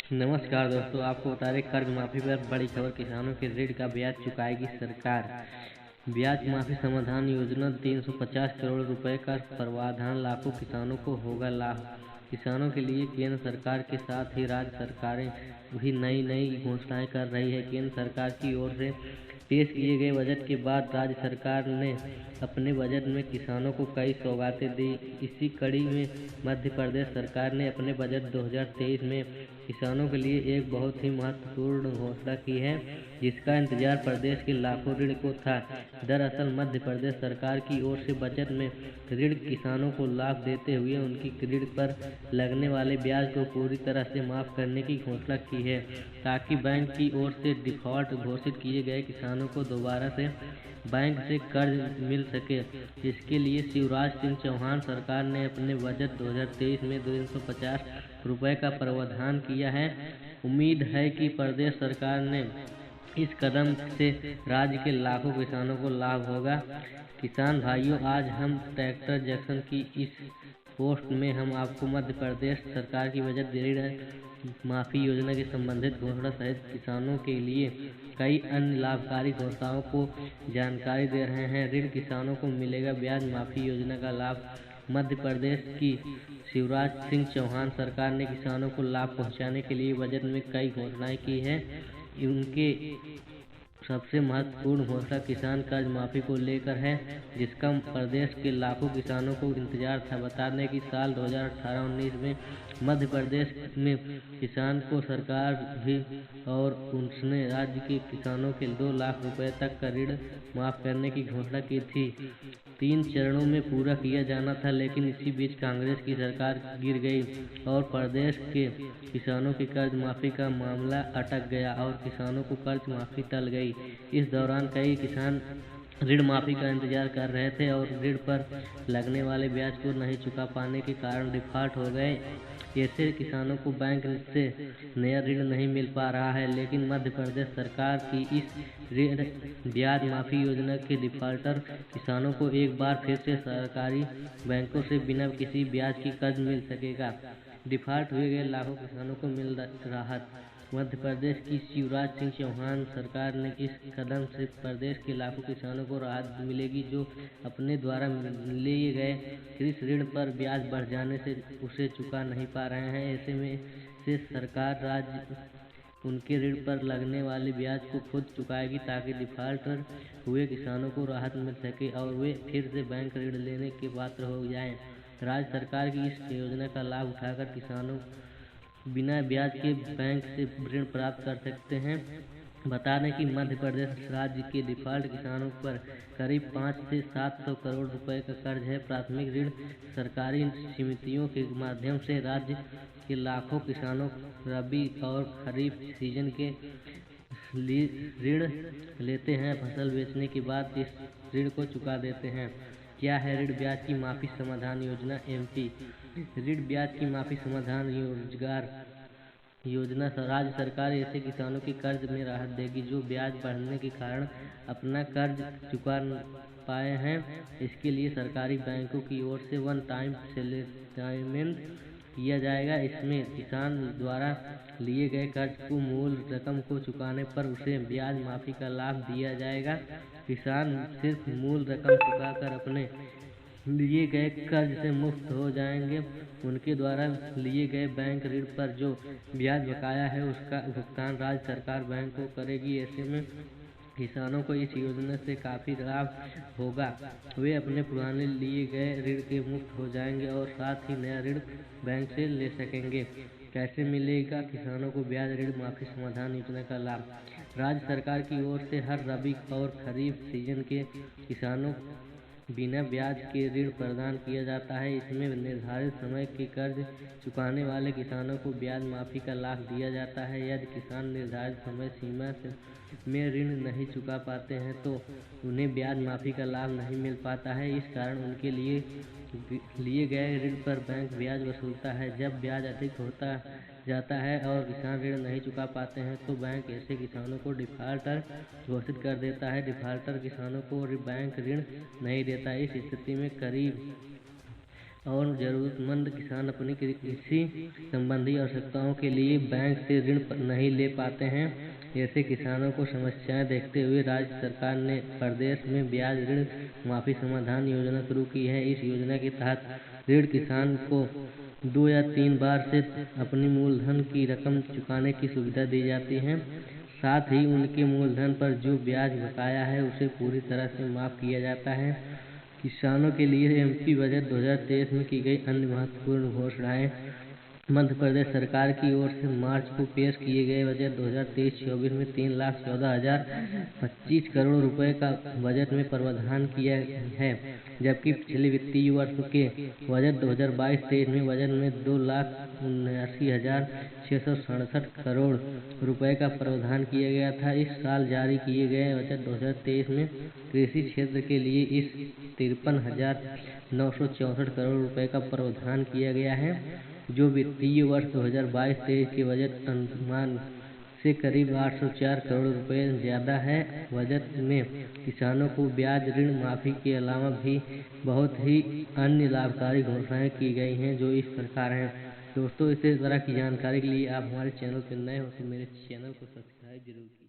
नमस्कार दोस्तों, आपको बता दें कर्ज माफी पर बड़ी खबर। किसानों के ऋण का ब्याज चुकाएगी सरकार। ब्याज माफी समाधान योजना 350 करोड़ रुपए का प्रावधान लाखों किसानों को होगा लाभ। किसानों के लिए केंद्र सरकार के साथ ही राज्य सरकारें भी नई नई घोषणाएं कर रही है। केंद्र सरकार की ओर से पेश किए गए बजट के बाद राज्य सरकार ने अपने बजट में किसानों को कई सौगातें दी। इसी कड़ी में मध्य प्रदेश सरकार ने अपने बजट 2023 में किसानों के लिए एक बहुत ही महत्वपूर्ण घोषणा की है, जिसका इंतजार प्रदेश के लाखों ऋण को था। दरअसल मध्य प्रदेश सरकार की ओर से बजट में ऋण किसानों को लाभ देते हुए उनकी ऋण पर लगने वाले ब्याज को पूरी तरह से माफ करने की घोषणा की है, ताकि बैंक की ओर से डिफॉल्ट घोषित किए गए किसानों को दोबारा से बैंक से कर्ज मिल सके। इसके लिए शिवराज सिंह चौहान सरकार ने अपने बजट 2023 में 350 रुपए का प्रावधान किया है। उम्मीद है कि प्रदेश सरकार ने इस कदम से राज्य के लाखों किसानों को लाभ होगा। किसान भाइयों, आज हम ट्रैक्टर जंक्शन की इस पोस्ट में हम आपको मध्य प्रदेश सरकार की बजट ऋण माफी योजना के संबंधित घोषणा सहित किसानों के लिए कई अन्य लाभकारी घोषणाओं को जानकारी दे रहे हैं। ऋण किसानों को मिलेगा। ब्याज माफी योजना का लाभ। मध्य प्रदेश की शिवराज सिंह चौहान सरकार ने किसानों को लाभ पहुंचाने के लिए बजट में कई घोषणाएं की हैं। उनके सबसे महत्वपूर्ण घोषणा किसान कर्ज माफी को लेकर है, जिसका प्रदेश के लाखों किसानों को इंतजार था। बता दें कि साल 2018-19 में मध्य प्रदेश में किसान को सरकार भी और उसने राज्य के किसानों के 2 लाख रुपए तक का ऋण माफ करने की घोषणा की थी। 3 चरणों में पूरा किया जाना था, लेकिन इसी बीच कांग्रेस की सरकार गिर गई और प्रदेश के किसानों की कर्ज माफी का मामला अटक गया और किसानों को कर्ज माफी टल गई। इस दौरान कई किसान ऋण माफी का इंतजार कर रहे थे और ऋण पर लगने वाले ब्याज को नहीं चुका पाने के कारण डिफॉल्ट हो गए। ऐसे किसानों को बैंक से नया ऋण नहीं मिल पा रहा है, लेकिन मध्य प्रदेश सरकार की इस ऋण ब्याज माफी योजना के डिफॉल्टर किसानों को एक बार फिर से सरकारी बैंकों से बिना किसी ब्याज की कर्ज मिल सकेगा। डिफॉल्ट हुए गए लाखों किसानों को मिल राहत। मध्य प्रदेश की शिवराज सिंह चौहान सरकार ने इस कदम से प्रदेश के लाखों किसानों को राहत मिलेगी, जो अपने द्वारा लिए गए कृषि ऋण पर ब्याज बढ़ जाने से उसे चुका नहीं पा रहे हैं। ऐसे में से सरकार राज्य उनके ऋण पर लगने वाले ब्याज को खुद चुकाएगी, ताकि डिफॉल्टर हुए किसानों को राहत मिल सके और वे फिर से बैंक ऋण लेने के पात्र हो जाएं। राज्य सरकार की इस योजना का लाभ उठाकर किसानों बिना ब्याज के बैंक से ऋण प्राप्त कर सकते हैं। बता दें कि मध्य प्रदेश राज्य के डिफॉल्ट किसानों पर करीब 500 से 700 करोड़ रुपए का कर्ज है। प्राथमिक ऋण सरकारी समितियों के माध्यम से राज्य के लाखों किसानों रबी और खरीफ सीजन के ऋण लेते हैं। फसल बेचने के बाद इस ऋण को चुका देते हैं। क्या है ऋण ब्याज की माफी समाधान योजना? एमपी ऋण ब्याज की माफी समाधान रोजगार योजना राज्य सरकार ऐसे किसानों के कर्ज में राहत देगी जो ब्याज बढ़ने के कारण अपना कर्ज चुका पाए हैं। इसके लिए सरकारी बैंकों की ओर से वन टाइम सेटलमेंट किया जाएगा। इसमें किसान द्वारा लिए गए कर्ज को मूल रकम को चुकाने पर उसे ब्याज माफी का लाभ दिया जाएगा। किसान सिर्फ मूल रकम चुकाकर अपने लिए गए कर्ज से मुक्त हो जाएंगे। उनके द्वारा लिए गए बैंक ऋण पर जो ब्याज बकाया है उसका भुगतान राज्य सरकार बैंक को करेगी। ऐसे में किसानों को इस योजना से काफ़ी लाभ होगा। वे अपने पुराने लिए गए ऋण के मुक्त हो जाएंगे और साथ ही नया ऋण बैंक से ले सकेंगे। कैसे मिलेगा किसानों को ब्याज ऋण माफी समाधान योजना का लाभ? राज्य सरकार की ओर से हर रबी और खरीफ सीजन के किसानों बिना ब्याज के ऋण प्रदान किया जाता है। इसमें निर्धारित समय के कर्ज चुकाने वाले किसानों को ब्याज माफी का लाभ दिया जाता है। यदि किसान निर्धारित समय सीमा में ऋण नहीं चुका पाते हैं तो उन्हें ब्याज माफी का लाभ नहीं मिल पाता है। इस कारण उनके लिए गए ऋण पर बैंक ब्याज वसूलता है। जब ब्याज अधिक होता जाता है और किसान ऋण नहीं चुका पाते हैं तो बैंक ऐसे किसानों को डिफॉल्टर घोषित कर देता है। डिफॉल्टर किसानों को बैंक ऋण नहीं देता। इस स्थिति में करीब और जरूरतमंद किसान अपनी कृषि संबंधी आवश्यकताओं के लिए बैंक से ऋण नहीं ले पाते हैं। ऐसे किसानों को समस्याएं देखते हुए राज्य सरकार ने प्रदेश में ब्याज ऋण माफी समाधान योजना शुरू की है। इस योजना के तहत ऋण किसान को 2 या 3 बार से अपनी मूलधन की रकम चुकाने की सुविधा दी जाती है। साथ ही उनके मूलधन पर जो ब्याज बकाया है उसे पूरी तरह से माफ किया जाता है। किसानों के लिए एमपी बजट 2023 में की गई अन्य महत्वपूर्ण घोषणाएं। मध्य प्रदेश सरकार की ओर से मार्च को पेश किए गए बजट 2023-24 में 3,14,025 करोड़ रुपए का बजट में प्रावधान किया है, जबकि पिछले वित्तीय वर्ष के बजट 2022-23 में बजट में 2,79,667 करोड़ रुपए का प्रावधान किया गया था। इस साल जारी किए गए बजट 2023 में कृषि क्षेत्र के लिए इस 53,964 करोड़ रुपए का प्रावधान किया गया है, जो वित्तीय वर्ष 2022-23 के बजट अनुमान से करीब 804 करोड़ रुपए ज़्यादा है। बजट में किसानों को ब्याज ऋण माफी के अलावा भी बहुत ही अन्य लाभकारी घोषणाएं की गई हैं, जो इस प्रकार हैं। दोस्तों, इसी तरह की जानकारी के लिए आप हमारे चैनल पर नए हो तो मेरे चैनल को सब्सक्राइब जरूर कीजिए।